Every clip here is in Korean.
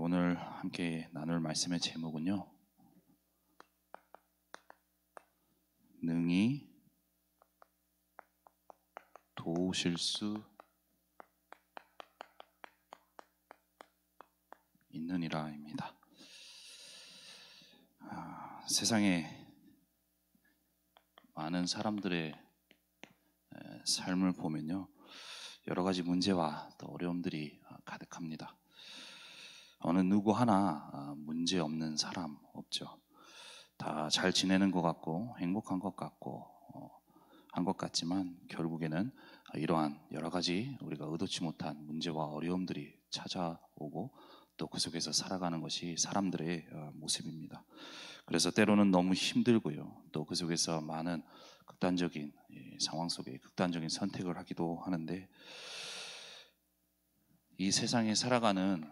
오늘 함께 나눌 말씀의 제목은요, 능히 도우실 수 있느니라입니다. 세상에 많은 사람들의 삶을 보면요, 여러 가지 문제와 또 어려움들이 가득합니다. 어느 누구 하나 문제 없는 사람 없죠. 다 잘 지내는 것 같고 행복한 것 같고 한 것 같지만 결국에는 이러한 여러 가지 우리가 의도치 못한 문제와 어려움들이 찾아오고 또 그 속에서 살아가는 것이 사람들의 모습입니다. 그래서 때로는 너무 힘들고요, 또 그 속에서 많은 극단적인 상황 속에 극단적인 선택을 하기도 하는데, 이 세상에 살아가는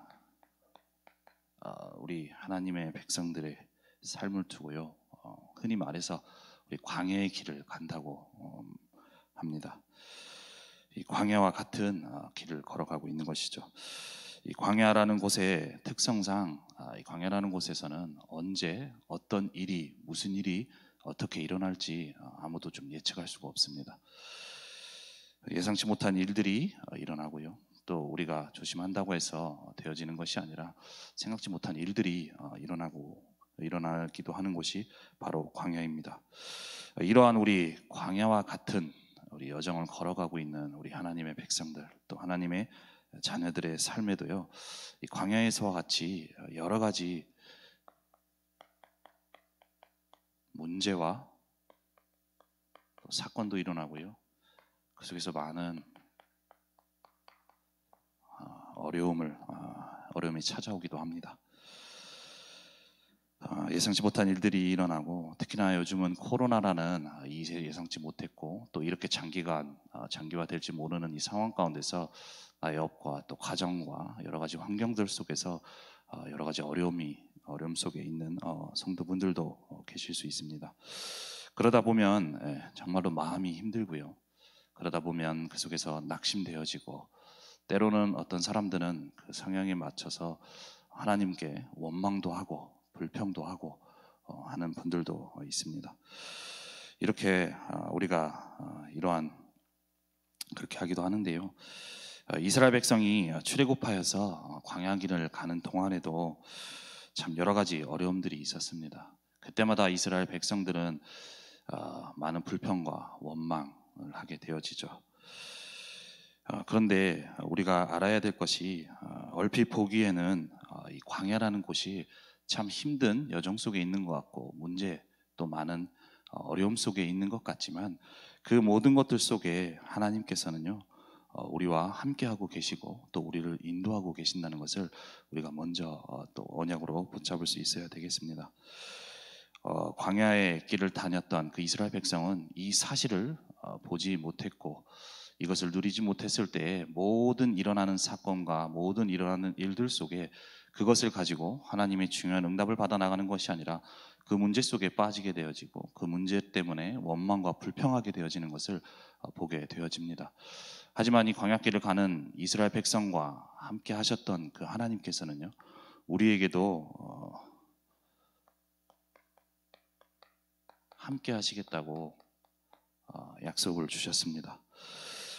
우리 하나님의 백성들의 삶을 두고요, 흔히 말해서 우리 광야의 길을 간다고 합니다. 이 광야와 같은 길을 걸어가고 있는 것이죠. 이 광야라는 곳의 특성상 이 광야라는 곳에서는 언제 어떤 일이, 무슨 일이 어떻게 일어날지 아무도 좀 예측할 수가 없습니다. 예상치 못한 일들이 일어나고요, 또 우리가 조심한다고 해서 되어지는 것이 아니라 생각지 못한 일들이 일어나기도 하는 곳이 바로 광야입니다. 이러한 우리 광야와 같은 우리 여정을 걸어가고 있는 우리 하나님의 백성들, 또 하나님의 자녀들의 삶에도요, 이 광야에서와 같이 여러 가지 문제와 또 사건도 일어나고요, 그 속에서 많은 어려움이 찾아오기도 합니다. 예상치 못한 일들이 일어나고, 특히나 요즘은 코로나라는 예상치 못했고 또 이렇게 장기화될지 모르는 이 상황 가운데서 나의 업과 또 가정과 여러 가지 환경들 속에서 여러 가지 어려움 속에 있는 성도분들도 계실 수 있습니다. 그러다 보면 정말로 마음이 힘들고요, 그러다 보면 그 속에서 낙심되어지고, 때로는 어떤 사람들은 그 성향에 맞춰서 하나님께 원망도 하고 불평도 하고 하는 분들도 있습니다. 이렇게 우리가 그렇게 하기도 하는데요, 이스라엘 백성이 출애굽하여서 광야길을 가는 동안에도 참 여러 가지 어려움들이 있었습니다. 그때마다 이스라엘 백성들은 많은 불평과 원망을 하게 되어지죠. 그런데 우리가 알아야 될 것이, 얼핏 보기에는 이 광야라는 곳이 참 힘든 여정 속에 있는 것 같고 문제 또 많은 어려움 속에 있는 것 같지만, 그 모든 것들 속에 하나님께서는요, 우리와 함께하고 계시고 또 우리를 인도하고 계신다는 것을 우리가 먼저 또 언약으로 붙잡을 수 있어야 되겠습니다. 광야의 길을 다녔던 그 이스라엘 백성은 이 사실을 보지 못했고, 이것을 누리지 못했을 때 모든 일어나는 사건과 모든 일어나는 일들 속에 그것을 가지고 하나님의 중요한 응답을 받아 나가는 것이 아니라 그 문제 속에 빠지게 되어지고 그 문제 때문에 원망과 불평하게 되어지는 것을 보게 되어집니다. 하지만 이 광야길을 가는 이스라엘 백성과 함께 하셨던 그 하나님께서는요, 우리에게도 함께 하시겠다고 약속을 주셨습니다.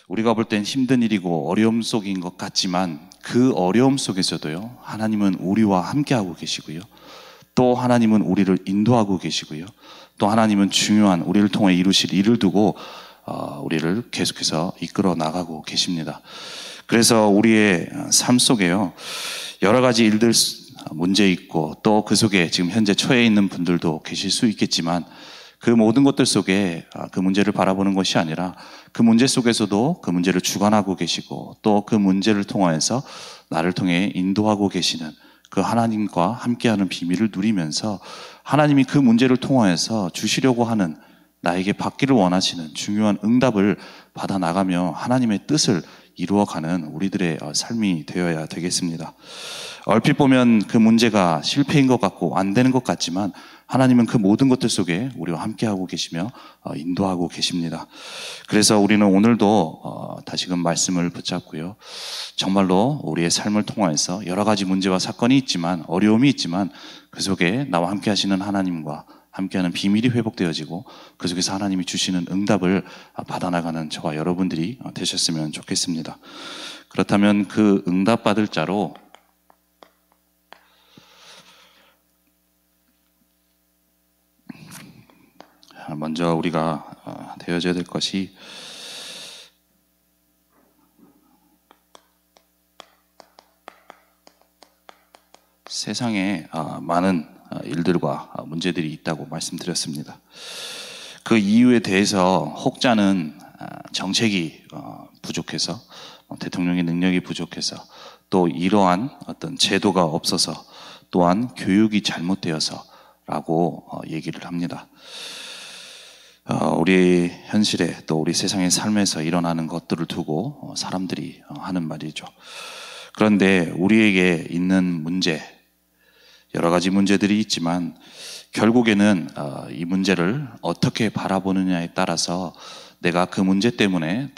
우리가 볼 땐 힘든 일이고 어려움 속인 것 같지만, 그 어려움 속에서도요, 하나님은 우리와 함께하고 계시고요, 또 하나님은 우리를 인도하고 계시고요, 또 하나님은 중요한 우리를 통해 이루실 일을 두고 우리를 계속해서 이끌어 나가고 계십니다. 그래서 우리의 삶 속에요, 여러 가지 일들 문제 있고 또 그 속에 지금 현재 처해 있는 분들도 계실 수 있겠지만, 그 모든 것들 속에 그 문제를 바라보는 것이 아니라 그 문제 속에서도 그 문제를 주관하고 계시고 또 그 문제를 통하여서 나를 통해 인도하고 계시는 그 하나님과 함께하는 비밀을 누리면서, 하나님이 그 문제를 통하여서 주시려고 하는, 나에게 받기를 원하시는 중요한 응답을 받아 나가며 하나님의 뜻을 이루어가는 우리들의 삶이 되어야 되겠습니다. 얼핏 보면 그 문제가 실패인 것 같고 안 되는 것 같지만 하나님은 그 모든 것들 속에 우리와 함께하고 계시며 인도하고 계십니다. 그래서 우리는 오늘도 다시금 말씀을 붙잡고요. 정말로 우리의 삶을 통하여서 여러 가지 문제와 사건이 있지만, 어려움이 있지만 그 속에 나와 함께 하시는 하나님과 함께하는 비밀이 회복되어지고 그 속에서 하나님이 주시는 응답을 받아나가는 저와 여러분들이 되셨으면 좋겠습니다. 그렇다면 그 응답받을 자로 먼저 우리가 되어져야 될 것이 세상에 많은 일들과 문제들이 있다고 말씀드렸습니다. 그 이유에 대해서 혹자는 정책이 부족해서, 대통령의 능력이 부족해서, 또 이러한 어떤 제도가 없어서, 또한 교육이 잘못되어서 라고 얘기를 합니다. 우리 현실에 또 우리 세상의 삶에서 일어나는 것들을 두고 사람들이 하는 말이죠. 그런데 우리에게 있는 문제, 여러 가지 문제들이 있지만 결국에는 이 문제를 어떻게 바라보느냐에 따라서 내가 그 문제 때문에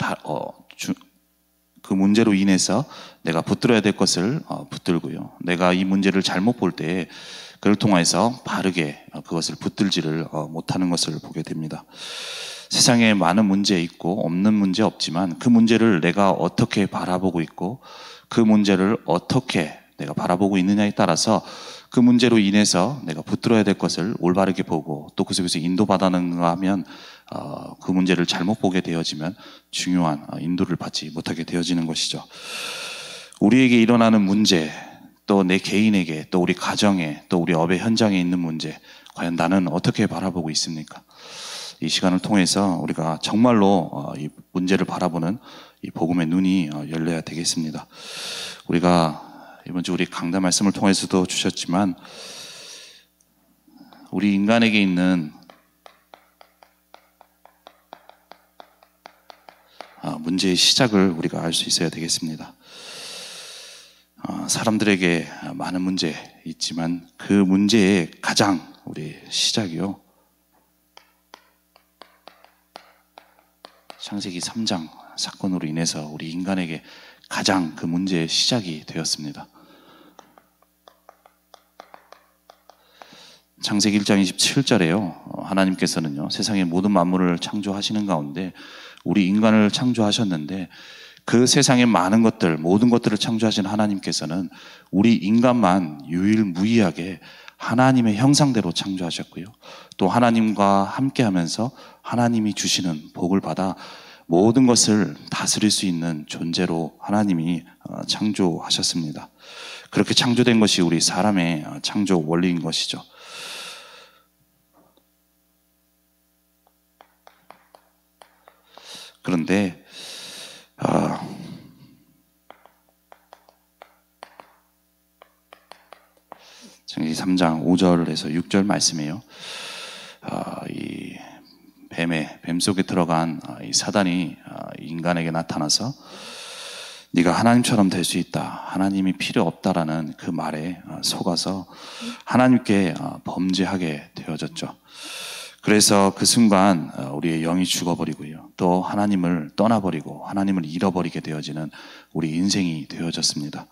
그 문제로 인해서 내가 붙들어야 될 것을 붙들고요. 내가 이 문제를 잘못 볼 때 그를 통해서 바르게 그것을 붙들지를 못하는 것을 보게 됩니다. 세상에 많은 문제 있고 없는 문제 없지만 그 문제를 내가 어떻게 바라보고 있고 그 문제를 어떻게 내가 바라보고 있느냐에 따라서 그 문제로 인해서 내가 붙들어야 될 것을 올바르게 보고 또 그 속에서 인도받았는가 하면 그 문제를 잘못 보게 되어지면 중요한 인도를 받지 못하게 되어지는 것이죠. 우리에게 일어나는 문제, 또 내 개인에게, 또 우리 가정에, 또 우리 업의 현장에 있는 문제, 과연 나는 어떻게 바라보고 있습니까? 이 시간을 통해서 우리가 정말로 이 문제를 바라보는 이 복음의 눈이 열려야 되겠습니다. 우리가 이번 주 우리 강단 말씀을 통해서도 주셨지만 우리 인간에게 있는 문제의 시작을 우리가 알 수 있어야 되겠습니다. 사람들에게 많은 문제 있지만 그 문제의 가장 우리 시작이요. 창세기 3장 사건으로 인해서 우리 인간에게 가장 그 문제의 시작이 되었습니다. 창세기 1장 27절에요. 하나님께서는요, 세상의 모든 만물을 창조하시는 가운데 우리 인간을 창조하셨는데 그 세상의 많은 것들, 모든 것들을 창조하신 하나님께서는 우리 인간만 유일무이하게 하나님의 형상대로 창조하셨고요. 또 하나님과 함께하면서 하나님이 주시는 복을 받아 모든 것을 다스릴 수 있는 존재로 하나님이 창조하셨습니다. 그렇게 창조된 것이 우리 사람의 창조 원리인 것이죠. 그런데 창세기 3장 5절에서 6절 말씀이에요. 이 뱀 속에 들어간 이 사단이 인간에게 나타나서 네가 하나님처럼 될 수 있다, 하나님이 필요 없다라는 그 말에 속아서 하나님께 범죄하게 되어졌죠. 그래서 그 순간 우리의 영이 죽어버리고요, 또 하나님을 떠나버리고 하나님을 잃어버리게 되어지는 우리 인생이 되어졌습니다.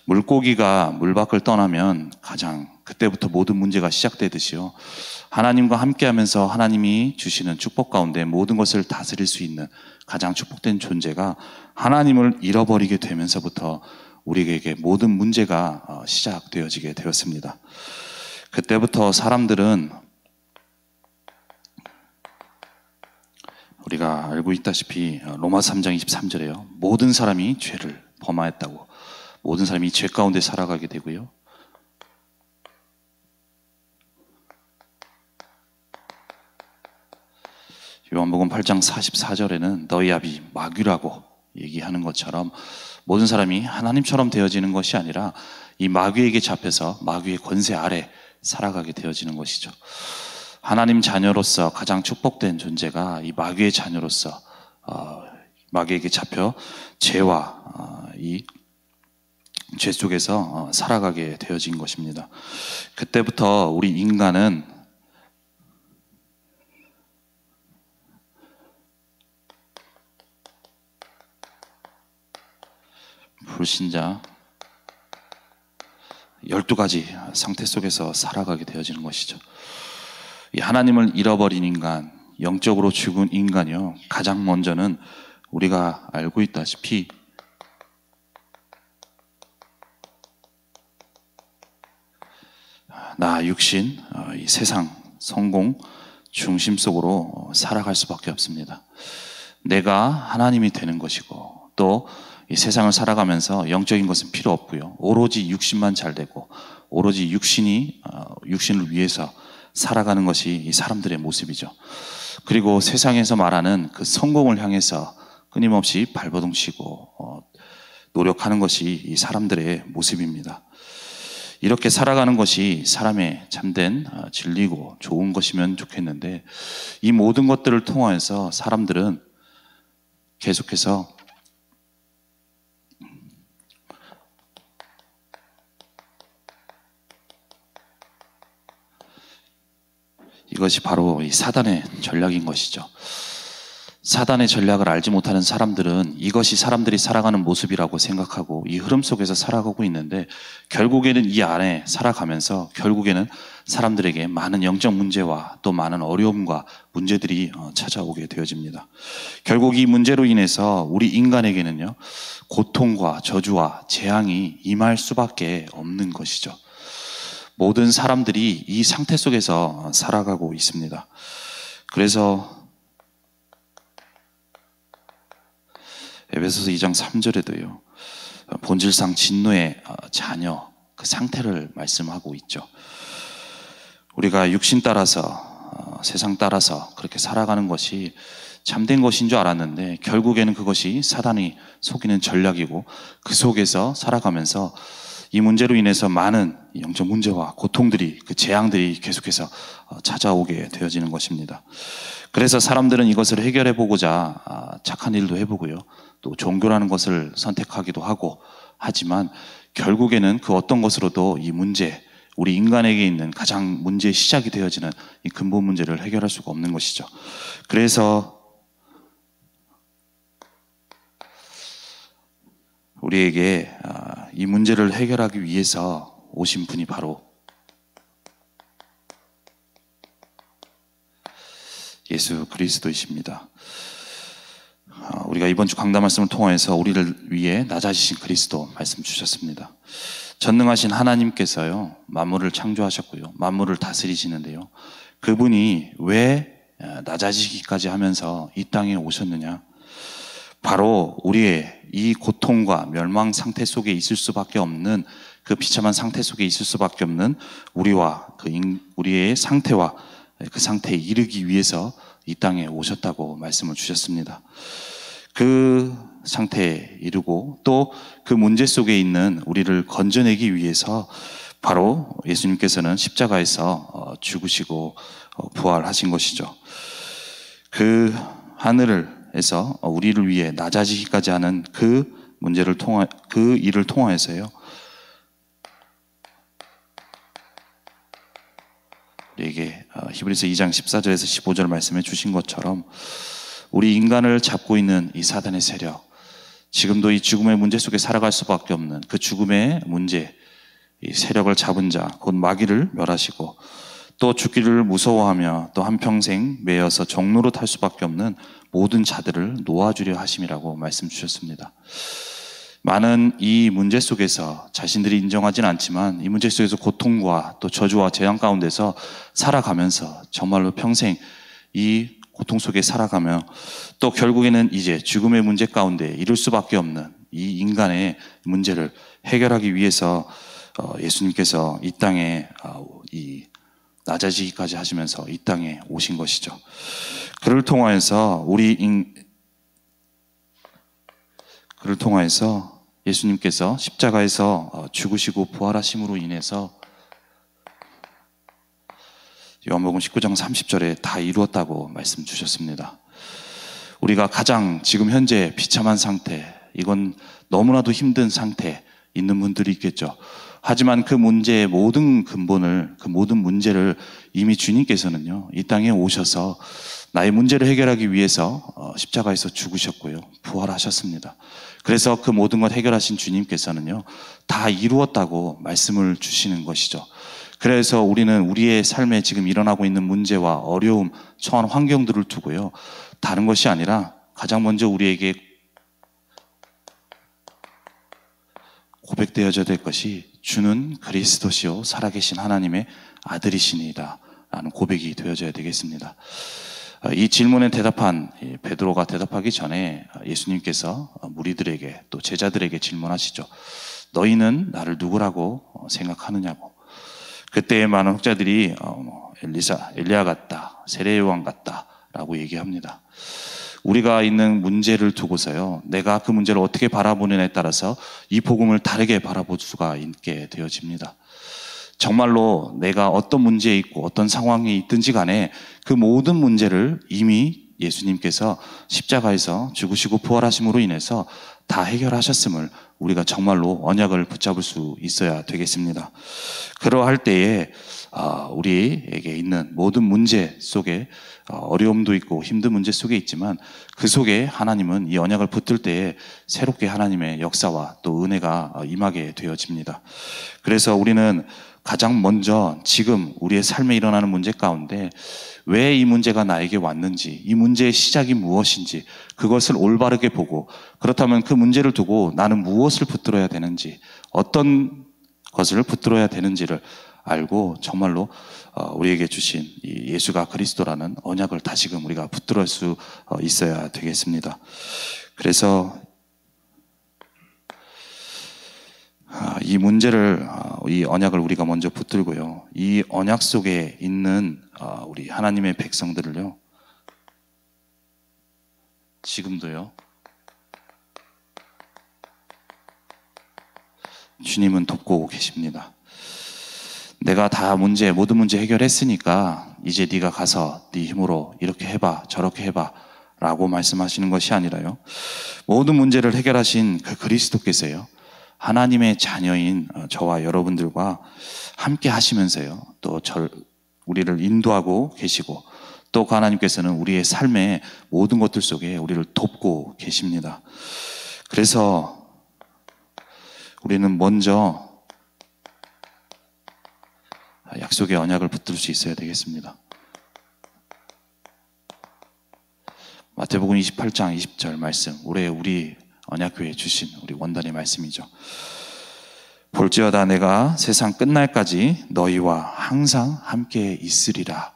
물고기가 물 밖을 떠나면 가장 그때부터 모든 문제가 시작되듯이요, 하나님과 함께하면서 하나님이 주시는 축복 가운데 모든 것을 다스릴 수 있는 가장 축복된 존재가 하나님을 잃어버리게 되면서부터 우리에게 모든 문제가 시작되어지게 되었습니다. 그때부터 사람들은 우리가 알고 있다시피 로마서 3장 23절에요. 모든 사람이 죄를 범하였다고, 모든 사람이 죄 가운데 살아가게 되고요. 요한복음 8장 44절에는 너희 아비 마귀라고 얘기하는 것처럼 모든 사람이 하나님처럼 되어지는 것이 아니라 이 마귀에게 잡혀서 마귀의 권세 아래 살아가게 되어지는 것이죠. 하나님 자녀로서 가장 축복된 존재가 이 마귀의 자녀로서 마귀에게 잡혀 죄와 이 죄 속에서 살아가게 되어진 것입니다. 그때부터 우리 인간은 불신자 12가지 상태 속에서 살아가게 되어지는 것이죠. 이 하나님을 잃어버린 인간, 영적으로 죽은 인간이요, 가장 먼저는 우리가 알고 있다시피 나 육신, 이 세상, 성공, 중심 속으로 살아갈 수밖에 없습니다. 내가 하나님이 되는 것이고, 또 이 세상을 살아가면서 영적인 것은 필요 없고요, 오로지 육신만 잘 되고, 오로지 육신을 위해서 살아가는 것이 이 사람들의 모습이죠. 그리고 세상에서 말하는 그 성공을 향해서 끊임없이 발버둥 치고 노력하는 것이 이 사람들의 모습입니다. 이렇게 살아가는 것이 사람의 참된 진리고 좋은 것이면 좋겠는데, 이 모든 것들을 통하여서 사람들은 계속해서 이것이 바로 이 사단의 전략인 것이죠. 사단의 전략을 알지 못하는 사람들은 이것이 사람들이 살아가는 모습이라고 생각하고 이 흐름 속에서 살아가고 있는데, 결국에는 이 안에 살아가면서 결국에는 사람들에게 많은 영적 문제와 또 많은 어려움과 문제들이 찾아오게 되어집니다. 결국 이 문제로 인해서 우리 인간에게는요, 고통과 저주와 재앙이 임할 수밖에 없는 것이죠. 모든 사람들이 이 상태 속에서 살아가고 있습니다. 그래서 에베소서 2장 3절에도요, 본질상 진노의 자녀, 그 상태를 말씀하고 있죠. 우리가 육신 따라서, 세상 따라서 그렇게 살아가는 것이 참된 것인 줄 알았는데, 결국에는 그것이 사단이 속이는 전략이고, 그 속에서 살아가면서 이 문제로 인해서 많은 영적 문제와 고통들이, 그 재앙들이 계속해서 찾아오게 되어지는 것입니다. 그래서 사람들은 이것을 해결해 보고자 착한 일도 해보고요, 또 종교라는 것을 선택하기도 하고 하지만, 결국에는 그 어떤 것으로도 이 문제, 우리 인간에게 있는 가장 문제의 시작이 되어지는 이 근본 문제를 해결할 수가 없는 것이죠. 그래서 우리에게 이 문제를 해결하기 위해서 오신 분이 바로 예수 그리스도이십니다. 우리가 이번 주 강단 말씀을 통해서 우리를 위해 낮아지신 그리스도 말씀 주셨습니다. 전능하신 하나님께서요, 만물을 창조하셨고요, 만물을 다스리시는데요, 그분이 왜 낮아지기까지 하면서 이 땅에 오셨느냐? 바로 우리의 이 고통과 멸망 상태 속에 있을 수밖에 없는, 그 비참한 상태 속에 있을 수밖에 없는 우리의 상태와 그 상태에 이르기 위해서 이 땅에 오셨다고 말씀을 주셨습니다. 그 상태에 이르고 또 그 문제 속에 있는 우리를 건져내기 위해서 바로 예수님께서는 십자가에서 죽으시고 부활하신 것이죠. 그 하늘에서 우리를 위해 낮아지기까지 하는 그 일을 통하여서요, 우리에게 히브리서 2장 14절에서 15절 말씀해 주신 것처럼 우리 인간을 잡고 있는 이 사단의 세력, 지금도 이 죽음의 문제 속에 살아갈 수밖에 없는 그 죽음의 문제, 이 세력을 잡은 자, 곧 마귀를 멸하시고 또 죽기를 무서워하며 또 한평생 매여서 종로로 탈 수밖에 없는 모든 자들을 놓아주려 하심이라고 말씀 주셨습니다. 많은 이 문제 속에서 자신들이 인정하진 않지만 이 문제 속에서 고통과 또 저주와 재앙 가운데서 살아가면서 정말로 평생 이 고통 속에 살아가며 또 결국에는 이제 죽음의 문제 가운데 이룰 수밖에 없는 이 인간의 문제를 해결하기 위해서 예수님께서 이 땅에 낮아지기까지 하시면서 이 땅에 오신 것이죠. 그를 통하여서 예수님께서 십자가에서 죽으시고 부활하심으로 인해서 요한복음 19장 30절에 다 이루었다고 말씀 주셨습니다. 우리가 가장 지금 현재 비참한 상태, 이건 너무나도 힘든 상태, 있는 분들이 있겠죠. 하지만 그 문제의 모든 근본을, 그 모든 문제를 이미 주님께서는요, 이 땅에 오셔서 나의 문제를 해결하기 위해서 십자가에서 죽으셨고요, 부활하셨습니다. 그래서 그 모든 것 해결하신 주님께서는요, 다 이루었다고 말씀을 주시는 것이죠. 그래서 우리는 우리의 삶에 지금 일어나고 있는 문제와 어려움, 처한 환경들을 두고요, 다른 것이 아니라 가장 먼저 우리에게 고백되어져야 될 것이 주는 그리스도시요 살아계신 하나님의 아들이시니이다 라는 고백이 되어져야 되겠습니다. 이 질문에 대답한 베드로가 대답하기 전에 예수님께서 무리들에게 또 제자들에게 질문하시죠. 너희는 나를 누구라고 생각하느냐고. 그때의 많은 학자들이 엘리야 같다, 세례 요한 같다 라고 얘기합니다. 우리가 있는 문제를 두고서요, 내가 그 문제를 어떻게 바라보느냐에 따라서 이 복음을 다르게 바라볼 수가 있게 되어집니다. 정말로 내가 어떤 문제에 있고 어떤 상황에 있든지 간에 그 모든 문제를 이미 예수님께서 십자가에서 죽으시고 부활하심으로 인해서 다 해결하셨음을 우리가 정말로 언약을 붙잡을 수 있어야 되겠습니다. 그러할 때에 우리에게 있는 모든 문제 속에 어려움도 있고 힘든 문제 속에 있지만 그 속에 하나님은 이 언약을 붙들 때에 새롭게 하나님의 역사와 또 은혜가 임하게 되어집니다. 그래서 우리는 가장 먼저 지금 우리의 삶에 일어나는 문제 가운데 왜 이 문제가 나에게 왔는지, 이 문제의 시작이 무엇인지 그것을 올바르게 보고, 그렇다면 그 문제를 두고 나는 무엇을 붙들어야 되는지, 어떤 것을 붙들어야 되는지를 알고 정말로 우리에게 주신 이 예수가 그리스도라는 언약을 다시금 우리가 붙들을 수 있어야 되겠습니다. 그래서 이 문제를, 이 언약을 우리가 먼저 붙들고요, 이 언약 속에 있는 우리 하나님의 백성들을요, 지금도요, 주님은 돕고 계십니다. 내가 다 모든 문제 해결했으니까 이제 네가 가서 네 힘으로 이렇게 해봐, 저렇게 해봐 라고 말씀하시는 것이 아니라요, 모든 문제를 해결하신 그 그리스도께서요, 하나님의 자녀인 저와 여러분들과 함께 하시면서요, 또 우리를 인도하고 계시고, 또 하나님께서는 우리의 삶의 모든 것들 속에 우리를 돕고 계십니다. 그래서 우리는 먼저 약속의 언약을 붙들 수 있어야 되겠습니다. 마태복음 28장 20절 말씀, 올해 우리 언약교회에 주신 우리 원단의 말씀이죠. 볼지어다 내가 세상 끝날까지 너희와 항상 함께 있으리라.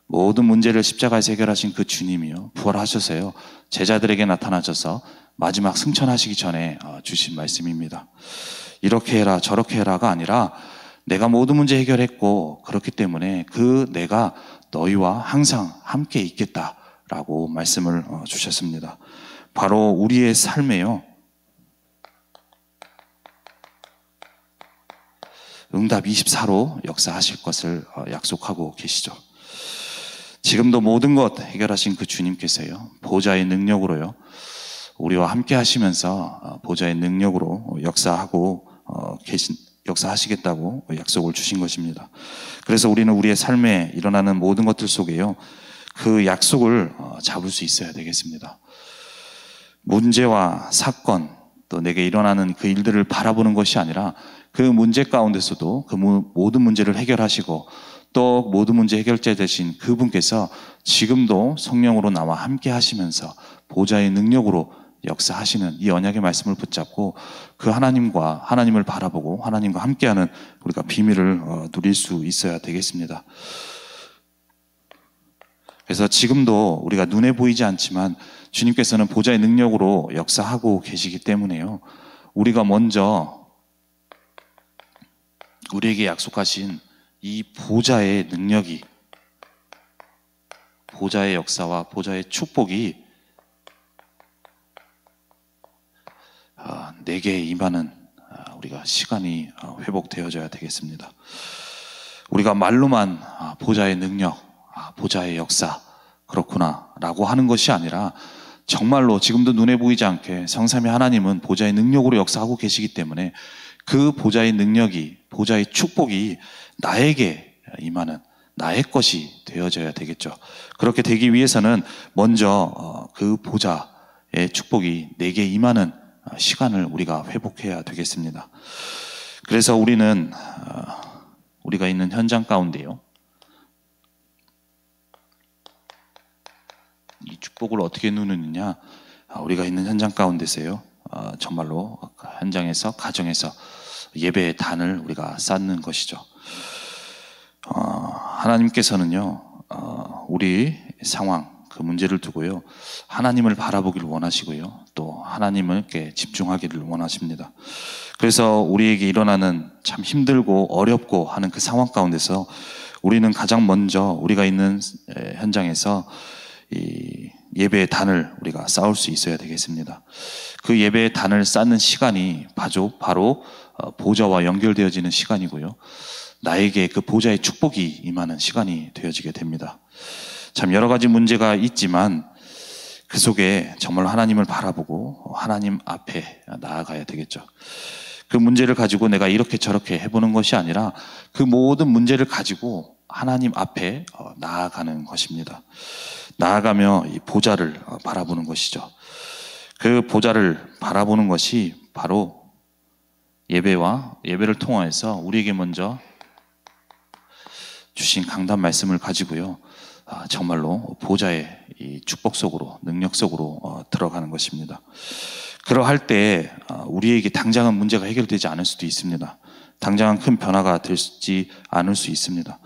모든 문제를 십자가에서 해결하신 그 주님이요, 부활하셔서요, 제자들에게 나타나셔서 마지막 승천하시기 전에 주신 말씀입니다. 이렇게 해라 저렇게 해라가 아니라 내가 모든 문제 해결했고 그렇기 때문에 내가 너희와 항상 함께 있겠다라고 말씀을 주셨습니다. 바로 우리의 삶에요, 응답 24로 역사하실 것을 약속하고 계시죠. 지금도 모든 것 해결하신 그 주님께서요, 보좌의 능력으로요, 우리와 함께 하시면서 보좌의 능력으로 역사하시겠다고 약속을 주신 것입니다. 그래서 우리는 우리의 삶에 일어나는 모든 것들 속에요, 그 약속을 잡을 수 있어야 되겠습니다. 문제와 사건, 또 내게 일어나는 그 일들을 바라보는 것이 아니라 그 문제 가운데서도 그 모든 문제를 해결하시고, 또 모든 문제 해결자 되신 그분께서 지금도 성령으로 나와 함께 하시면서 보좌의 능력으로 역사하시는 이 언약의 말씀을 붙잡고 그 하나님을 바라보고 하나님과 함께하는 우리가 비밀을 누릴 수 있어야 되겠습니다. 그래서 지금도 우리가 눈에 보이지 않지만 주님께서는 보좌의 능력으로 역사하고 계시기 때문에요, 우리가 먼저 우리에게 약속하신 이 보좌의 능력이, 보좌의 역사와 보좌의 축복이 내게 임하는 우리가 시간이 회복되어져야 되겠습니다. 우리가 말로만 보좌의 능력, 보좌의 역사 그렇구나 라고 하는 것이 아니라 정말로 지금도 눈에 보이지 않게 성삼위 하나님은 보좌의 능력으로 역사하고 계시기 때문에 그 보좌의 능력이, 보좌의 축복이 나에게 임하는 나의 것이 되어져야 되겠죠. 그렇게 되기 위해서는 먼저 그 보좌의 축복이 내게 임하는 시간을 우리가 회복해야 되겠습니다. 그래서 우리는 우리가 있는 현장 가운데요, 이 축복을 어떻게 누리느냐, 우리가 있는 현장 가운데서요, 정말로 현장에서, 가정에서 예배의 단을 우리가 쌓는 것이죠. 하나님께서는요, 우리 상황, 그 문제를 두고요, 하나님을 바라보기를 원하시고요, 또 하나님께 집중하기를 원하십니다. 그래서 우리에게 일어나는 참 힘들고 어렵고 하는 그 상황 가운데서 우리는 가장 먼저 우리가 있는 현장에서 이 예배의 단을 우리가 쌓을 수 있어야 되겠습니다. 그 예배의 단을 쌓는 시간이 바로 보좌와 연결되어지는 시간이고요, 나에게 그 보좌의 축복이 임하는 시간이 되어지게 됩니다. 참 여러 가지 문제가 있지만 그 속에 정말 하나님을 바라보고 하나님 앞에 나아가야 되겠죠. 그 문제를 가지고 내가 이렇게 저렇게 해보는 것이 아니라 그 모든 문제를 가지고 하나님 앞에 나아가는 것입니다. 나아가며 이 보좌를 바라보는 것이죠. 그 보좌를 바라보는 것이 바로 예배를 통하여서 우리에게 먼저 주신 강단 말씀을 가지고요, 정말로 보좌의 이 축복 속으로, 능력 속으로 들어가는 것입니다. 그러할 때 우리에게 당장은 문제가 해결되지 않을 수도 있습니다. 당장은 큰 변화가 되지 않을 수 있습니다.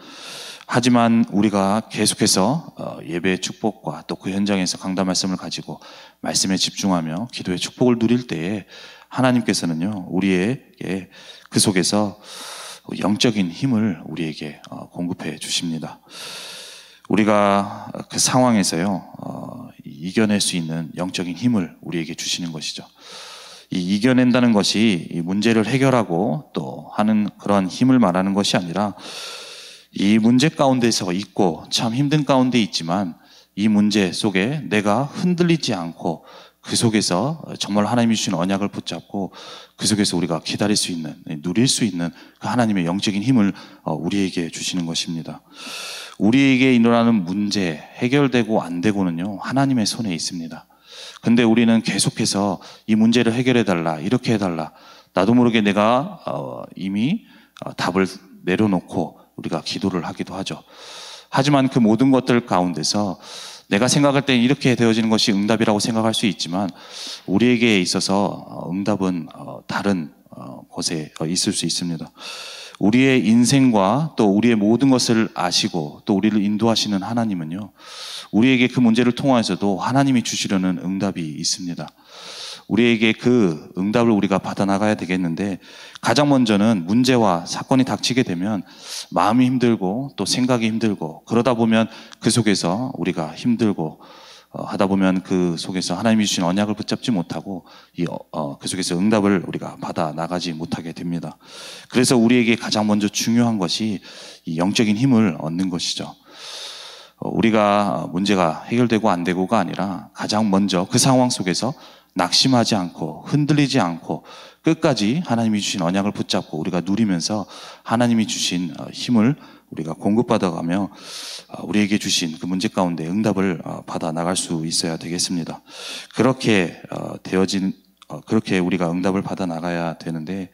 하지만 우리가 계속해서 예배의 축복과 또 그 현장에서 강단 말씀을 가지고 말씀에 집중하며 기도의 축복을 누릴 때에 하나님께서는요, 우리에게 그 속에서 영적인 힘을 우리에게 공급해 주십니다. 우리가 그 상황에서요, 이겨낼 수 있는 영적인 힘을 우리에게 주시는 것이죠. 이 이겨낸다는 것이 이 문제를 해결하고 또 하는 그러한 힘을 말하는 것이 아니라, 이 문제 가운데서 있고 참 힘든 가운데 있지만 이 문제 속에 내가 흔들리지 않고 그 속에서 정말 하나님이 주신 언약을 붙잡고 그 속에서 우리가 기다릴 수 있는, 누릴 수 있는 그 하나님의 영적인 힘을 우리에게 주시는 것입니다. 우리에게 일어나는 문제, 해결되고 안 되고는요, 하나님의 손에 있습니다. 근데 우리는 계속해서 이 문제를 해결해달라, 이렇게 해달라, 나도 모르게 내가 이미 답을 내려놓고 우리가 기도를 하기도 하죠. 하지만 그 모든 것들 가운데서 내가 생각할 때 이렇게 되어지는 것이 응답이라고 생각할 수 있지만 우리에게 있어서 응답은 다른 곳에 있을 수 있습니다. 우리의 인생과 또 우리의 모든 것을 아시고 또 우리를 인도하시는 하나님은요, 우리에게 그 문제를 통해서도 하나님이 주시려는 응답이 있습니다. 우리에게 그 응답을 우리가 받아나가야 되겠는데, 가장 먼저는 문제와 사건이 닥치게 되면 마음이 힘들고 또 생각이 힘들고, 그러다 보면 그 속에서 우리가 힘들고 하다 보면 그 속에서 하나님이 주신 언약을 붙잡지 못하고 그 속에서 응답을 우리가 받아 나가지 못하게 됩니다. 그래서 우리에게 가장 먼저 중요한 것이 이 영적인 힘을 얻는 것이죠. 우리가 문제가 해결되고 안 되고가 아니라 가장 먼저 그 상황 속에서 낙심하지 않고 흔들리지 않고 끝까지 하나님이 주신 언약을 붙잡고 우리가 누리면서 하나님이 주신 힘을 우리가 공급받아가며 우리에게 주신 그 문제 가운데 응답을 받아 나갈 수 있어야 되겠습니다. 그렇게 그렇게 우리가 응답을 받아 나가야 되는데,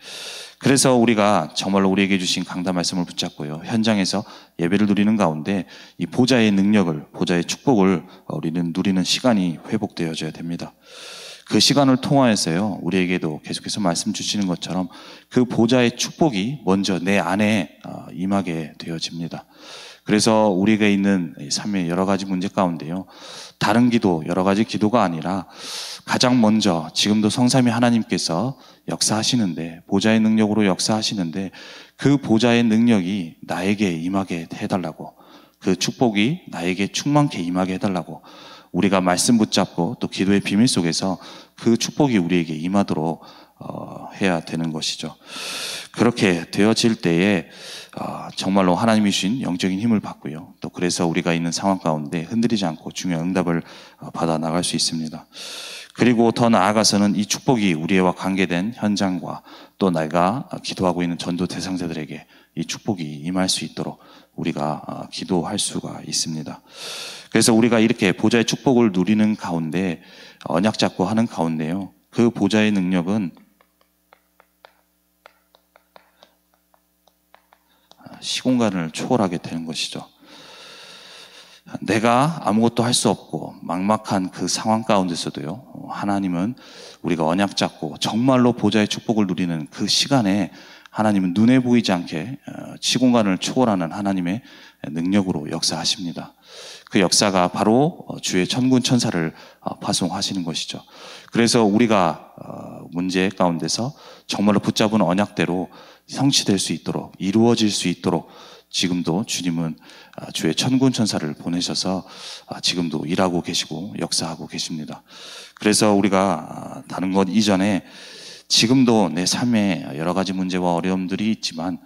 그래서 우리가 정말로 우리에게 주신 강단 말씀을 붙잡고요, 현장에서 예배를 누리는 가운데 이 보좌의 능력을, 보좌의 축복을 우리는 누리는 시간이 회복되어져야 됩니다. 그 시간을 통하여서요, 우리에게도 계속해서 말씀 주시는 것처럼 그 보좌의 축복이 먼저 내 안에 임하게 되어집니다. 그래서 우리가 있는 삶의 여러 가지 문제 가운데요, 다른 기도, 여러 가지 기도가 아니라 가장 먼저 지금도 성삼위 하나님께서 역사하시는데, 보좌의 능력으로 역사하시는데 그 보좌의 능력이 나에게 임하게 해달라고, 그 축복이 나에게 충만케 임하게 해달라고 우리가 말씀 붙잡고 또 기도의 비밀 속에서 그 축복이 우리에게 임하도록 해야 되는 것이죠. 그렇게 되어질 때에 정말로 하나님이 주신 영적인 힘을 받고요. 또 그래서 우리가 있는 상황 가운데 흔들리지 않고 중요한 응답을 받아 나갈 수 있습니다. 그리고 더 나아가서는 이 축복이 우리와 관계된 현장과 또 내가 기도하고 있는 전도 대상자들에게 이 축복이 임할 수 있도록 우리가 기도할 수가 있습니다. 그래서 우리가 이렇게 보좌의 축복을 누리는 가운데 언약 잡고 하는 가운데요. 그 보좌의 능력은 시공간을 초월하게 되는 것이죠. 내가 아무것도 할 수 없고 막막한 그 상황 가운데서도요, 하나님은 우리가 언약 잡고 정말로 보좌의 축복을 누리는 그 시간에 하나님은 눈에 보이지 않게 시공간을 초월하는 하나님의 능력으로 역사하십니다. 그 역사가 바로 주의 천군 천사를 파송하시는 것이죠. 그래서 우리가 문제 가운데서 정말로 붙잡은 언약대로 성취될 수 있도록, 이루어질 수 있도록 지금도 주님은 주의 천군 천사를 보내셔서 지금도 일하고 계시고 역사하고 계십니다. 그래서 우리가 다른 것 이전에 지금도 내 삶에 여러 가지 문제와 어려움들이 있지만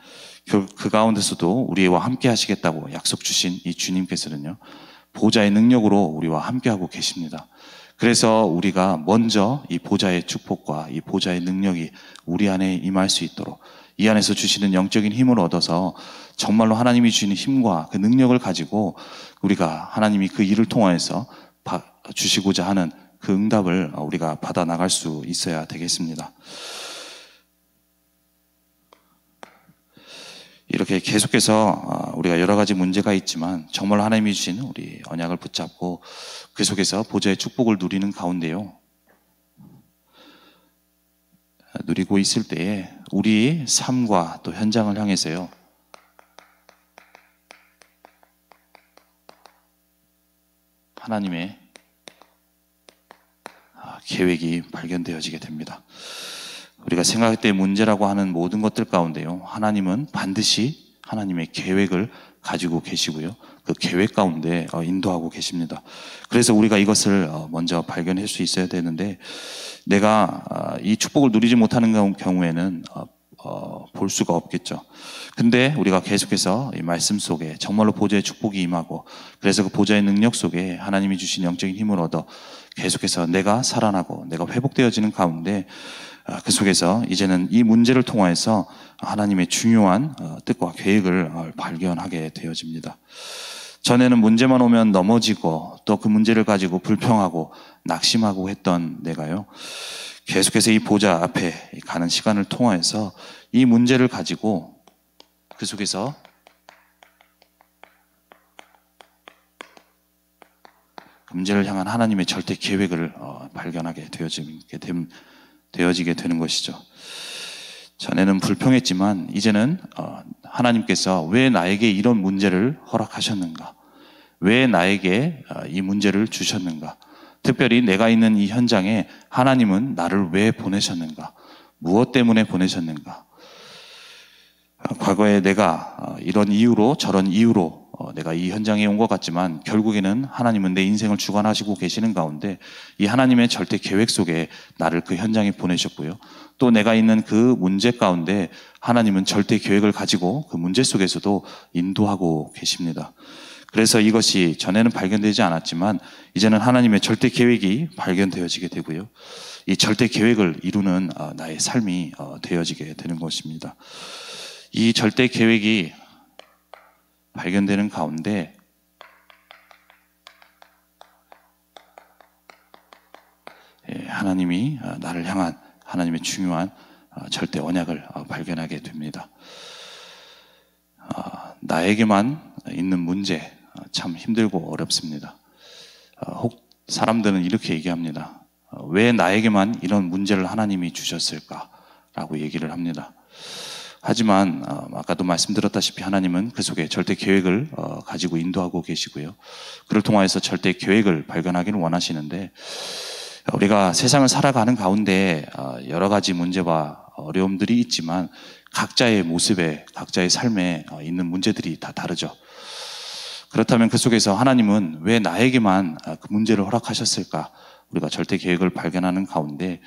그 가운데서도 우리와 함께 하시겠다고 약속 주신 이 주님께서는요, 보좌의 능력으로 우리와 함께 하고 계십니다. 그래서 우리가 먼저 이 보좌의 축복과 이 보좌의 능력이 우리 안에 임할 수 있도록 이 안에서 주시는 영적인 힘을 얻어서 정말로 하나님이 주시는 힘과 그 능력을 가지고 우리가 하나님이 그 일을 통하여서 주시고자 하는 그 응답을 우리가 받아 나갈 수 있어야 되겠습니다. 이렇게 계속해서 우리가 여러 가지 문제가 있지만 정말 하나님이 주신 우리 언약을 붙잡고 그 속에서 보좌의 축복을 누리는 가운데요, 누리고 있을 때에 우리 삶과 또 현장을 향해서요, 하나님의 계획이 발견되어지게 됩니다. 우리가 생각할 때 문제라고 하는 모든 것들 가운데요, 하나님은 반드시 하나님의 계획을 가지고 계시고요, 그 계획 가운데 인도하고 계십니다. 그래서 우리가 이것을 먼저 발견할 수 있어야 되는데, 내가 이 축복을 누리지 못하는 경우에는 볼 수가 없겠죠. 근데 우리가 계속해서 이 말씀 속에 정말로 보좌의 축복이 임하고, 그래서 그 보좌의 능력 속에 하나님이 주신 영적인 힘을 얻어 계속해서 내가 살아나고 내가 회복되어지는 가운데 그 속에서 이제는 이 문제를 통하여서 하나님의 중요한 뜻과 계획을 발견하게 되어집니다. 전에는 문제만 오면 넘어지고 또 그 문제를 가지고 불평하고 낙심하고 했던 내가요, 계속해서 이 보좌 앞에 가는 시간을 통하여서 이 문제를 가지고 그 속에서 문제를 향한 하나님의 절대 계획을 발견하게 되어지게 되는 것이죠. 전에는 불평했지만 이제는 하나님께서 왜 나에게 이런 문제를 허락하셨는가? 왜 나에게 이 문제를 주셨는가? 특별히 내가 있는 이 현장에 하나님은 나를 왜 보내셨는가? 무엇 때문에 보내셨는가? 과거에 내가 이런 이유로 저런 이유로 내가 이 현장에 온 것 같지만 결국에는 하나님은 내 인생을 주관하시고 계시는 가운데 이 하나님의 절대 계획 속에 나를 그 현장에 보내셨고요, 또 내가 있는 그 문제 가운데 하나님은 절대 계획을 가지고 그 문제 속에서도 인도하고 계십니다. 그래서 이것이 전에는 발견되지 않았지만 이제는 하나님의 절대 계획이 발견되어지게 되고요, 이 절대 계획을 이루는 나의 삶이 되어지게 되는 것입니다. 이 절대 계획이 발견되는 가운데 하나님이 나를 향한 하나님의 중요한 절대 언약을 발견하게 됩니다. 나에게만 있는 문제 참 힘들고 어렵습니다. 혹 사람들은 이렇게 얘기합니다. 왜 나에게만 이런 문제를 하나님이 주셨을까라고 얘기를 합니다. 하지만 아까도 말씀드렸다시피 하나님은 그 속에 절대 계획을 가지고 인도하고 계시고요, 그를 통하여서 절대 계획을 발견하기를 원하시는데, 우리가 세상을 살아가는 가운데 여러 가지 문제와 어려움들이 있지만 각자의 모습에 각자의 삶에 있는 문제들이 다 다르죠. 그렇다면 그 속에서 하나님은 왜 나에게만 그 문제를 허락하셨을까? 우리가 절대 계획을 발견하는 가운데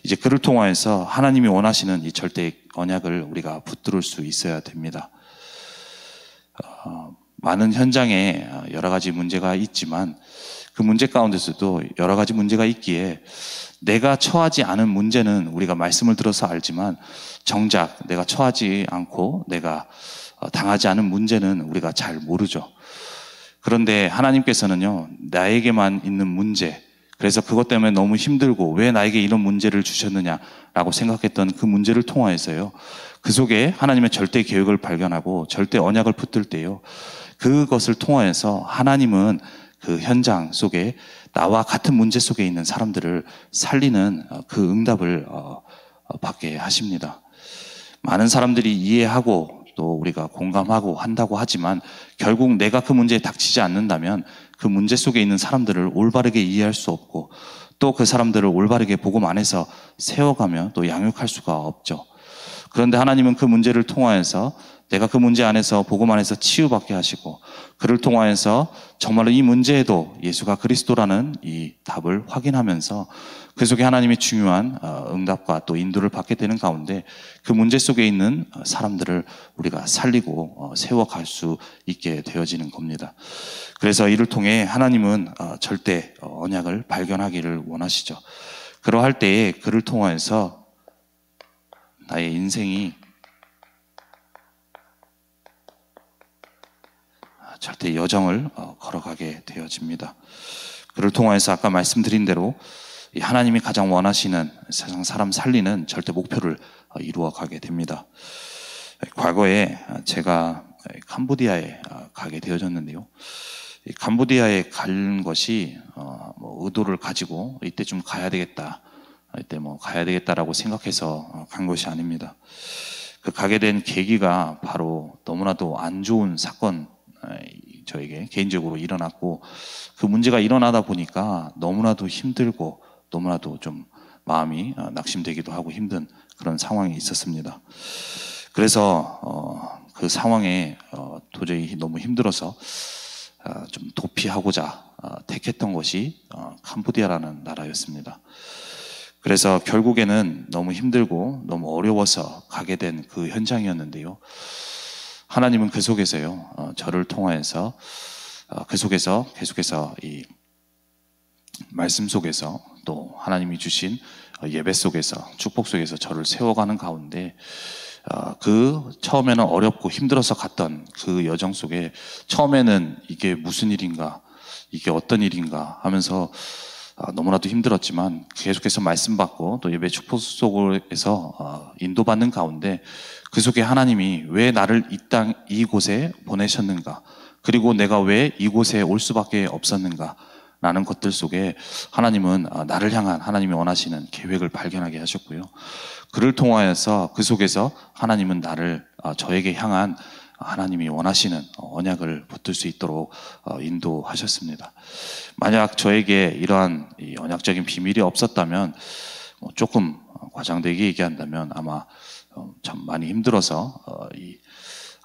이제 그를 통하여서 하나님이 원하시는 이 절대 언약을 우리가 붙들을 수 있어야 됩니다. 많은 현장에 여러 가지 문제가 있지만 그 문제 가운데서도 여러 가지 문제가 있기에 내가 처하지 않은 문제는 우리가 말씀을 들어서 알지만 정작 내가 처하지 않고 내가 당하지 않은 문제는 우리가 잘 모르죠. 그런데 하나님께서는요, 나에게만 있는 문제, 그래서 그것 때문에 너무 힘들고 왜 나에게 이런 문제를 주셨느냐라고 생각했던 그 문제를 통하여서요, 그 속에 하나님의 절대 계획을 발견하고 절대 언약을 붙들 때요, 그것을 통하여서 하나님은 그 현장 속에 나와 같은 문제 속에 있는 사람들을 살리는 그 응답을 받게 하십니다. 많은 사람들이 이해하고 또 우리가 공감하고 한다고 하지만 결국 내가 그 문제에 닥치지 않는다면 그 문제 속에 있는 사람들을 올바르게 이해할 수 없고 또 그 사람들을 올바르게 복음 안에서 세워가며 또 양육할 수가 없죠. 그런데 하나님은 그 문제를 통하여서 내가 그 문제 안에서 복음 안에서 치유받게 하시고 그를 통하여서 정말로 이 문제에도 예수가 그리스도라는 이 답을 확인하면서 그 속에 하나님의 중요한 응답과 또 인도를 받게 되는 가운데 그 문제 속에 있는 사람들을 우리가 살리고 세워갈 수 있게 되어지는 겁니다. 그래서 이를 통해 하나님은 절대 언약을 발견하기를 원하시죠. 그러할 때에 그를 통하여서 나의 인생이 절대 여정을 걸어가게 되어집니다. 그를 통하여서 아까 말씀드린 대로 하나님이 가장 원하시는 세상 사람 살리는 절대 목표를 이루어가게 됩니다. 과거에 제가 캄보디아에 가게 되어졌는데요. 캄보디아에 간 것이 의도를 가지고 이때 좀 가야 되겠다, 이때 가야 되겠다라고 생각해서 간 것이 아닙니다. 그 가게 된 계기가 바로 너무나도 안 좋은 사건, 저에게 개인적으로 일어났고 그 문제가 일어나다 보니까 너무나도 힘들고 너무나도 좀 마음이 낙심되기도 하고 힘든 그런 상황이 있었습니다. 그래서 그 상황에 도저히 너무 힘들어서 좀 도피하고자 택했던 것이 캄보디아라는 나라였습니다. 그래서 결국에는 너무 힘들고 너무 어려워서 가게 된 그 현장이었는데요. 하나님은 그 속에서요, 저를 통하여서 그 속에서 계속해서 이 말씀 속에서 또 하나님이 주신 예배 속에서 축복 속에서 저를 세워가는 가운데 그 처음에는 어렵고 힘들어서 갔던 그 여정 속에 처음에는 이게 무슨 일인가, 이게 어떤 일인가 하면서 너무나도 힘들었지만 계속해서 말씀 받고 또 예배 축복 속에서 인도받는 가운데 그 속에 하나님이 왜 나를 이곳에 보내셨는가, 그리고 내가 왜 이곳에 올 수밖에 없었는가 라는 것들 속에 하나님은 나를 향한 하나님이 원하시는 계획을 발견하게 하셨고요. 그를 통하여서 그 속에서 하나님은 저에게 향한 하나님이 원하시는 언약을 붙들 수 있도록 인도하셨습니다. 만약 저에게 이러한 언약적인 비밀이 없었다면 조금 과장되게 얘기한다면 아마 참 많이 힘들어서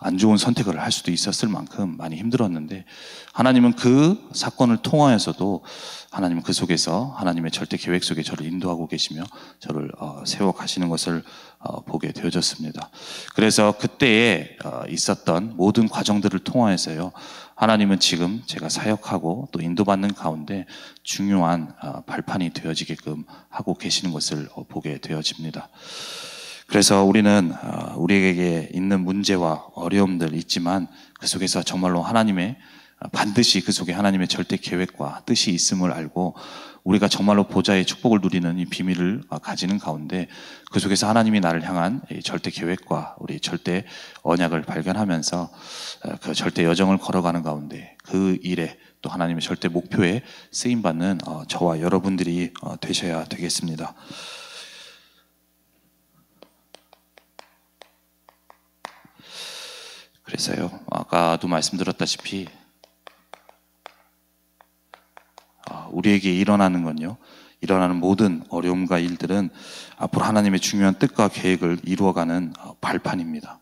안 좋은 선택을 할 수도 있었을 만큼 많이 힘들었는데 하나님은 그 사건을 통하여서도 하나님은 그 속에서 하나님의 절대 계획 속에 저를 인도하고 계시며 저를 세워 가시는 것을 보게 되어졌습니다. 그래서 그때에 있었던 모든 과정들을 통하여서요, 하나님은 지금 제가 사역하고 또 인도받는 가운데 중요한 발판이 되어지게끔 하고 계시는 것을 보게 되어집니다. 그래서 우리는 우리에게 있는 문제와 어려움들 있지만 그 속에서 정말로 반드시 그 속에 하나님의 절대 계획과 뜻이 있음을 알고 우리가 정말로 보좌의 축복을 누리는 이 비밀을 가지는 가운데 그 속에서 하나님이 나를 향한 절대 계획과 우리 절대 언약을 발견하면서 그 절대 여정을 걸어가는 가운데 그 일에 또 하나님의 절대 목표에 쓰임받는 저와 여러분들이 되셔야 되겠습니다. 그래서요, 아까도 말씀드렸다시피 우리에게 일어나는 모든 어려움과 일들은 앞으로 하나님의 중요한 뜻과 계획을 이루어가는 발판입니다.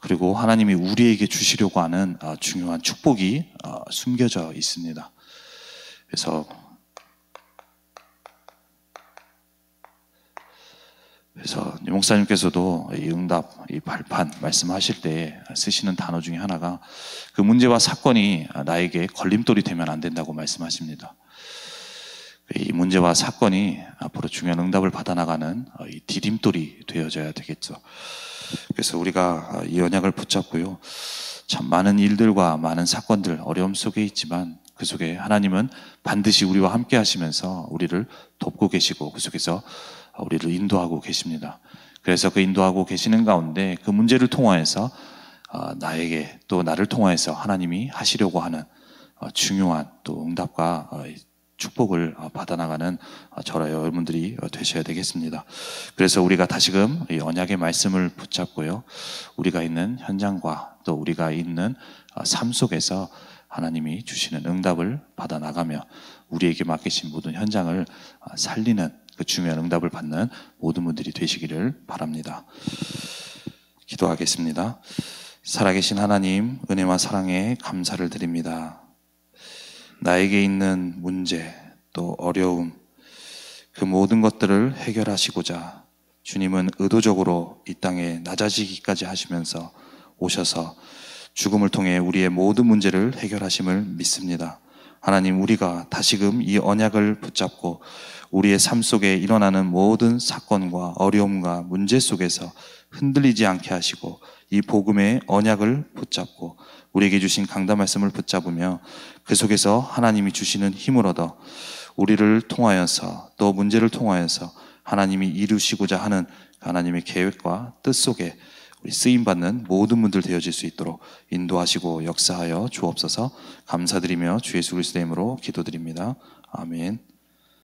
그리고 하나님이 우리에게 주시려고 하는 중요한 축복이 숨겨져 있습니다. 그래서 목사님께서도 이 응답, 이 발판 말씀하실 때 쓰시는 단어 중에 하나가 그 문제와 사건이 나에게 걸림돌이 되면 안 된다고 말씀하십니다. 이 문제와 사건이 앞으로 중요한 응답을 받아나가는 이 디딤돌이 되어져야 되겠죠. 그래서 우리가 이 언약을 붙잡고요, 참 많은 일들과 많은 사건들, 어려움 속에 있지만 그 속에 하나님은 반드시 우리와 함께 하시면서 우리를 돕고 계시고 그 속에서 우리를 인도하고 계십니다. 그래서 그 인도하고 계시는 가운데 그 문제를 통하여서 나에게 또 나를 통하여서 하나님이 하시려고 하는 중요한 또 응답과 축복을 받아나가는 저와 여러분들이 되셔야 되겠습니다. 그래서 우리가 다시금 이 언약의 말씀을 붙잡고요, 우리가 있는 현장과 또 우리가 있는 삶 속에서 하나님이 주시는 응답을 받아나가며 우리에게 맡기신 모든 현장을 살리는 그 중요한 응답을 받는 모든 분들이 되시기를 바랍니다. 기도하겠습니다. 살아계신 하나님, 은혜와 사랑에 감사를 드립니다. 나에게 있는 문제 또 어려움, 그 모든 것들을 해결하시고자 주님은 의도적으로 이 땅에 낮아지기까지 하시면서 오셔서 죽음을 통해 우리의 모든 문제를 해결하심을 믿습니다. 하나님, 우리가 다시금 이 언약을 붙잡고 우리의 삶 속에 일어나는 모든 사건과 어려움과 문제 속에서 흔들리지 않게 하시고 이 복음의 언약을 붙잡고 우리에게 주신 강단 말씀을 붙잡으며 그 속에서 하나님이 주시는 힘을 얻어 우리를 통하여서 또 문제를 통하여서 하나님이 이루시고자 하는 하나님의 계획과 뜻 속에 우리 쓰임받는 모든 분들 되어질 수 있도록 인도하시고 역사하여 주옵소서. 감사드리며 주 예수 그리스도의 이름으로 기도드립니다. 아멘.